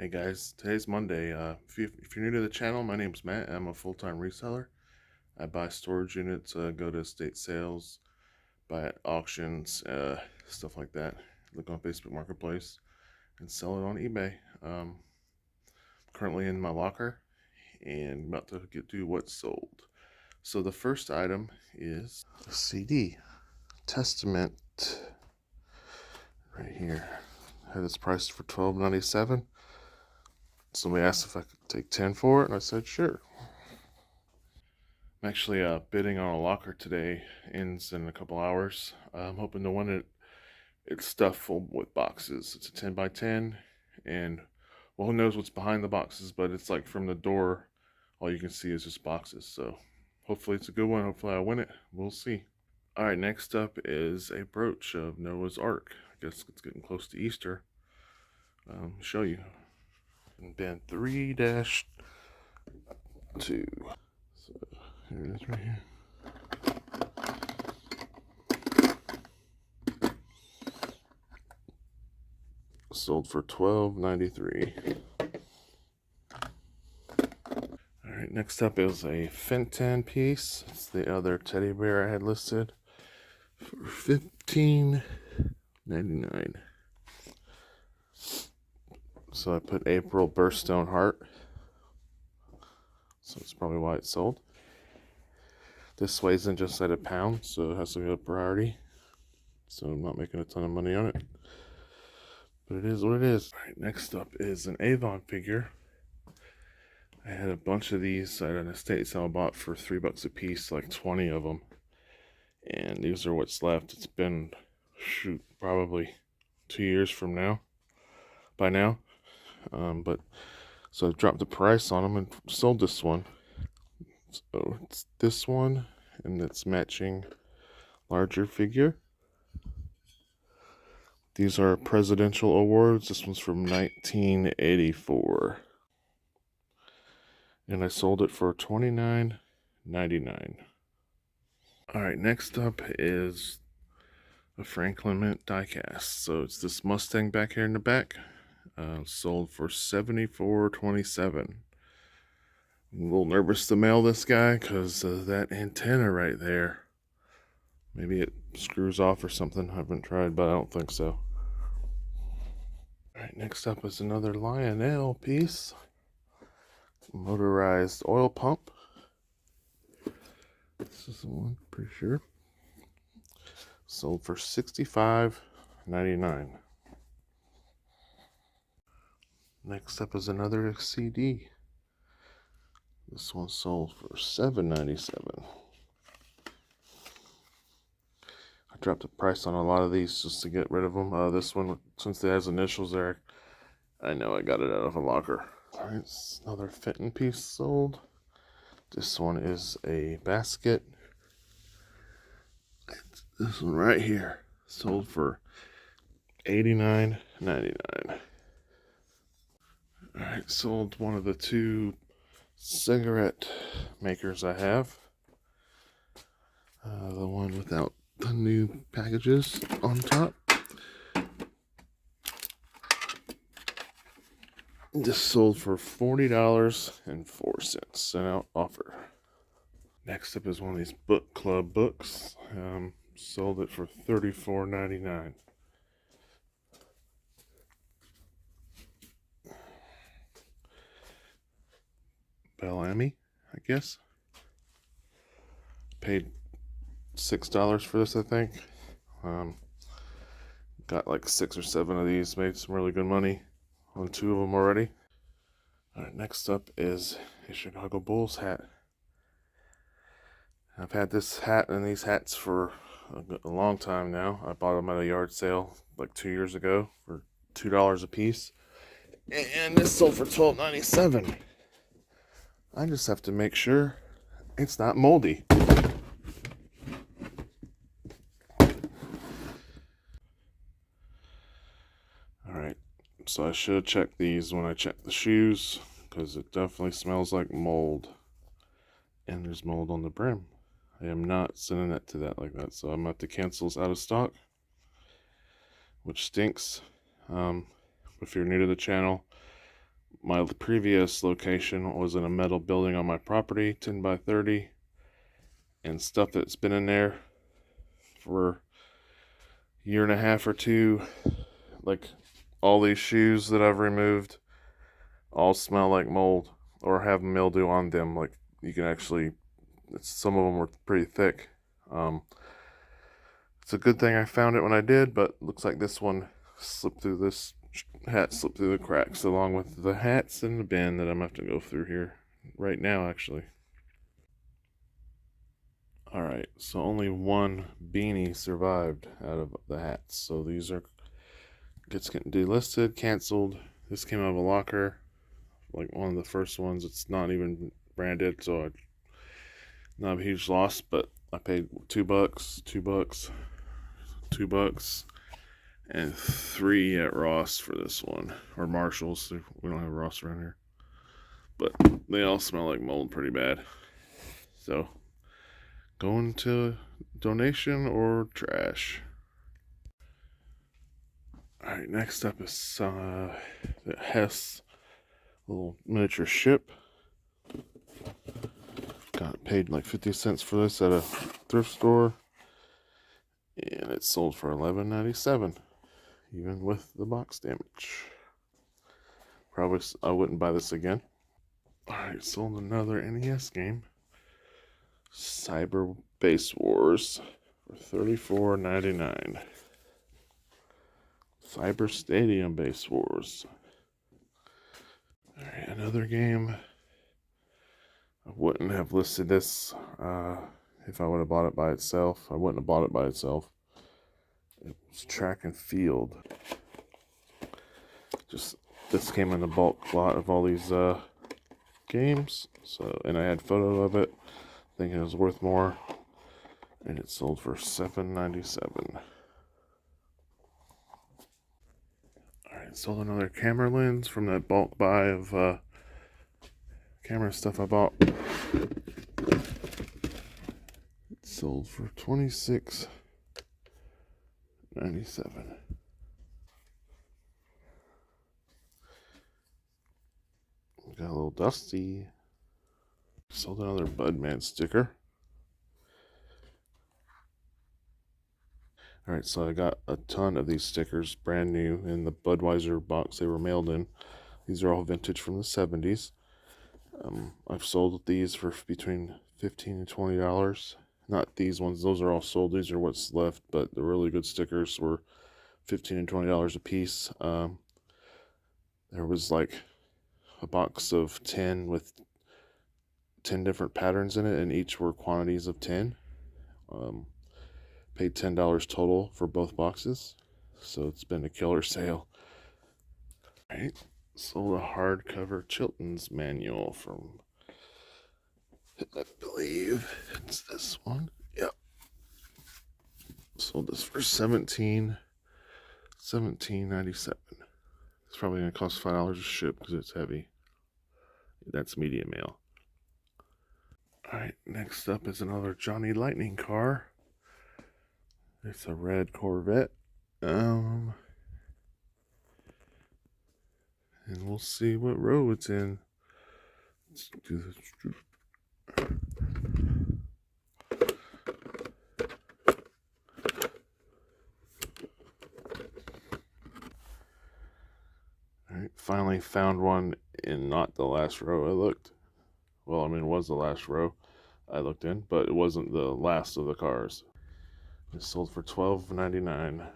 Hey guys, today's Monday. If you're new to the channel, my name's Matt. I'm a full-time reseller. I buy storage units, go to estate sales, buy at auctions, stuff like that. Look on Facebook Marketplace and sell it on eBay. Currently in my locker and about to get to what's sold. So the first item is a CD, Testament, right here. I had this priced for $12.97. Somebody asked if I could take 10 for it, and I said sure. I'm actually bidding on a locker today. Ends in a couple hours. I'm hoping to win it. It's stuffed full with boxes. It's a 10 by 10, and well, who knows what's behind the boxes? But it's like from the door, all you can see is just boxes. So hopefully it's a good one. Hopefully I win it. We'll see. All right, next up is a brooch of Noah's Ark. I guess it's getting close to Easter. Show you. In bin 3-2. So here it is right here. Sold for $12.93. Alright, next up is a Fenton piece. It's the other teddy bear I had listed for $15.99. So I put April Birthstone Heart. So that's probably why it sold. This weighs in just at a pound, so it has to be a priority. So I'm not making a ton of money on it. But it is what it is. Alright, next up is an Avon figure. I had a bunch of these at an estate sale I bought for $3 a piece, like 20 of them. And these are what's left. It's been, shoot, probably 2 years from now. By now. So I dropped the price on them and sold this one. So it's this one, and it's matching larger figure. These are presidential awards. This one's from 1984. And I sold it for $29.99. Alright, next up is a Franklin Mint Diecast. So it's this Mustang back here in the back. Sold for $74.27. I'm a little nervous to mail this guy because of that antenna right there. Maybe it screws off or something. I haven't tried, but I don't think so. Alright, next up is another Lionel piece. Motorized Oil Pump. This is the one, pretty sure. Sold for $65.99. Next up is another CD. This one sold for $7.97. I dropped the price on a lot of these just to get rid of them. This one, since it has initials there, I know I got it out of a locker. Alright, another Fenton piece sold. This one is a basket. This one right here sold for $89.99. Alright, sold one of the two cigarette makers I have. The one without the new packages on top. This sold for $40.04. Sent out offer. Next up is one of these book club books. Sold it for $34.99. Bellamy, I guess. Paid $6 for this, I think. Got like 6 or 7 of these. Made some really good money on 2 of them already. Alright, next up is a Chicago Bulls hat. I've had this hat and these hats for a long time now. I bought them at a yard sale like 2 years ago for $2 a piece. And this sold for $12.97. I just have to make sure it's not moldy. Alright, so I should check these when I check the shoes, because it definitely smells like mold. And there's mold on the brim. I am not sending that to that like that, so I'm going to have to cancel this out of stock, which stinks. If you're new to the channel, my previous location was in a metal building on my property, 10 by 30, and stuff that's been in there for a year and a half or two, like all these shoes that I've removed, all smell like mold or have mildew on them. Like you can actually, some of them were pretty thick. It's a good thing I found it when I did, but looks like this one slipped through this hat, slipped through the cracks, along with the hats in the bin that I'm gonna have to go through here right now, actually. Alright, so only one beanie survived out of the hats. So these are getting delisted, canceled. This came out of a locker, like one of the first ones. It's not even branded, so not a huge loss, but I paid $2, $2, $2, and $3 at Ross for this one, or Marshall's. We don't have Ross around here, but they all smell like mold pretty bad. So going to donation or trash. All right, next up is the Hess little miniature ship. Got paid like 50 cents for this at a thrift store, and it sold for $11.97, even with the box damage. Probably I wouldn't buy this again. Alright, sold another NES game, Cyber Base Wars, for $34.99. Cyber Stadium Base Wars. Alright, another game. I wouldn't have listed this if I would have bought it by itself. I wouldn't have bought it by itself. It was Track and Field. Just this came in a bulk lot of all these games. So, and I had a photo of it, thinking it was worth more, and it sold for $7.97. Alright, sold another camera lens from that bulk buy of camera stuff I bought. It sold for $26.97. Got a little dusty. Sold another Budman sticker. Alright, so I got a ton of these stickers, brand new, in the Budweiser box they were mailed in. These are all vintage from the 70s. I've sold these for between $15 and $20. Not these ones, those are all sold. These are what's left, but the really good stickers were $15 and $20 a piece. There was like a box of 10 with 10 different patterns in it, and each were quantities of 10. Paid $10 total for both boxes, so it's been a killer sale. All right, sold a hardcover Chilton's manual from, I believe it's this one. Yep. Sold this for $17.97. It's probably gonna cost $5 to ship because it's heavy. That's media mail. All right, next up is another Johnny Lightning car. It's a red Corvette. And we'll see what row it's in. Let's do this. Alright, finally found one in not the last row I looked. Well, I mean, it was the last row I looked in, but it wasn't the last of the cars. It sold for $12.99.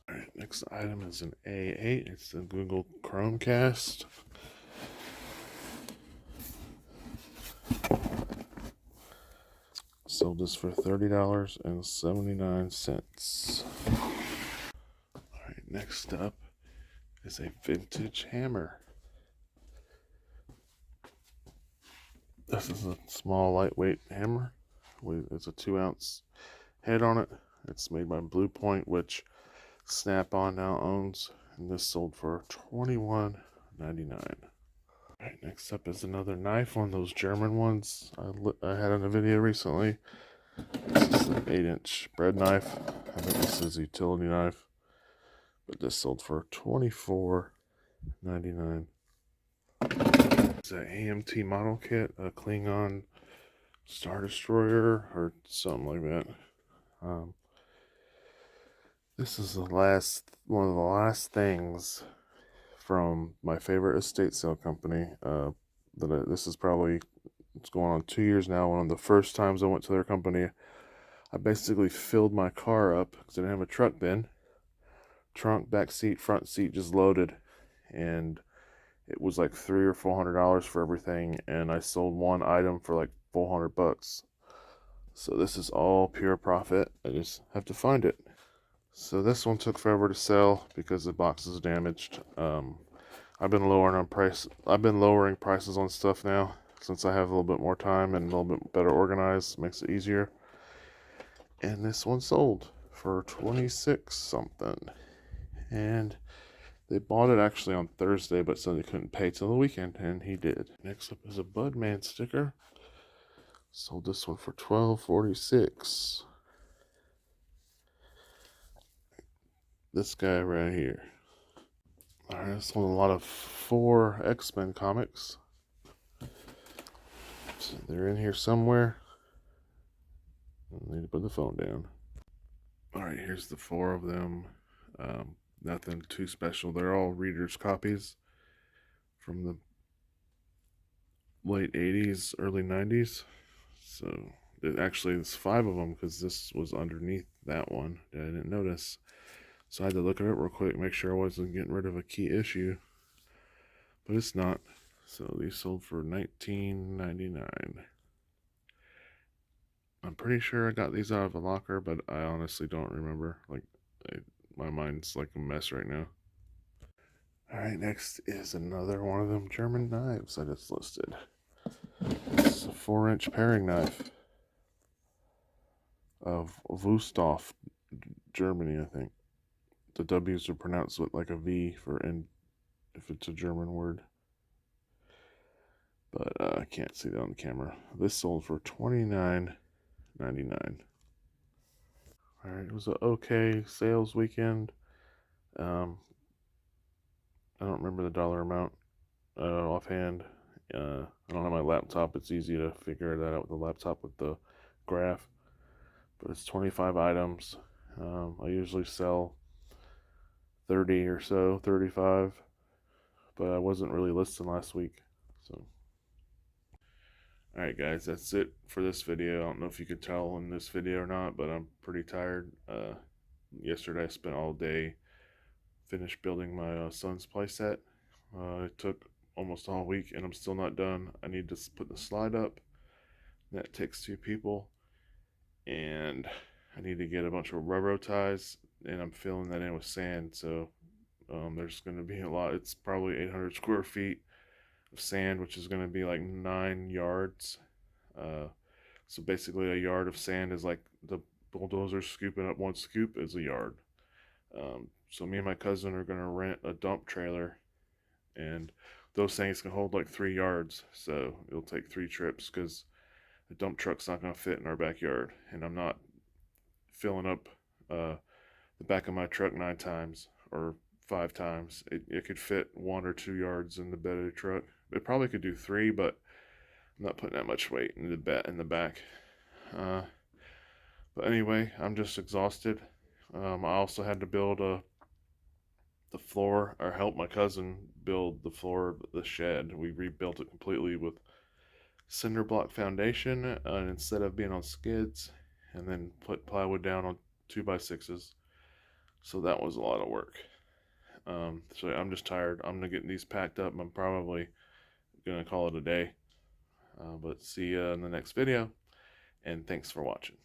Alright, next item is an A8. It's the Google Chromecast. Sold this for $30.79. Alright, next up is a vintage hammer. This is a small, lightweight hammer. It's a 2-ounce head on it. It's made by Blue Point, which Snap-on now owns, and this sold for $21.99. Alright, next up is another knife, one of those German ones I had in a video recently. This is an 8-inch bread knife. I think this is a utility knife, but this sold for $24.99. It's an AMT model kit, a Klingon Star Destroyer or something like that. This is one of the last things from my favorite estate sale company. This is probably, it's going on 2 years now. One of the first times I went to their company, I basically filled my car up because I didn't have a truck then. Trunk, back seat, front seat, just loaded, and it was like $300 or $400 for everything, and I sold one item for like $400. So this is all pure profit. I just have to find it. So this one took forever to sell because the box is damaged. I've been lowering prices on stuff now since I have a little bit more time and a little bit better organized. Makes it easier. And this one sold for 26 something. And they bought it actually on Thursday, but said they couldn't pay till the weekend, and he did. Next up is a Budman sticker. Sold this one for $12.46. This guy right here. Alright, this one, a lot of 4 X-Men comics. So they're in here somewhere. I need to put the phone down. Alright, here's the 4 of them. Nothing too special. They're all readers' copies from the late 80s, early 90s. So actually it's 5 of them because this was underneath that one that I didn't notice. So I had to look at it real quick, make sure I wasn't getting rid of a key issue. But it's not. So these sold for $19.99. I'm pretty sure I got these out of a locker, but I honestly don't remember. My mind's like a mess right now. Alright, next is another one of them German knives I just listed. It's a 4-inch paring knife of Wüsthof, Germany, I think. The W's are pronounced with like a V if it's a German word. But I can't see that on the camera. This sold for $29.99. Alright, it was an okay sales weekend. I don't remember the dollar amount offhand. I don't have my laptop. It's easy to figure that out with the laptop with the graph. But it's 25 items. I usually sell 30 or so, 35. But I wasn't really listing last week. So, alright guys, that's it for this video. I don't know if you could tell in this video or not, but I'm pretty tired. Yesterday I spent all day finished building my son's playset. It took almost all week and I'm still not done. I need to put the slide up. That takes 2 people. And I need to get a bunch of railroad ties, and I'm filling that in with sand. So there's going to be a lot. It's probably 800 square feet of sand, which is going to be like 9 yards. So basically a yard of sand is like the bulldozer scooping up 1 scoop is a yard. So me and my cousin are going to rent a dump trailer, and those things can hold like 3 yards. So it'll take 3 trips because the dump truck's not going to fit in our backyard, and I'm not filling up the back of my truck 9 times or 5 times. It could fit 1 or 2 yards in the bed of the truck. It probably could do 3, but I'm not putting that much weight in the back. But anyway, I'm just exhausted. I also had to build the floor, or help my cousin build the floor of the shed. We rebuilt it completely with cinder block foundation, and instead of being on skids, and then put plywood down on 2x6s. So that was a lot of work. So I'm just tired. I'm gonna get these packed up. I'm probably gonna call it a day. But see you in the next video, and thanks for watching.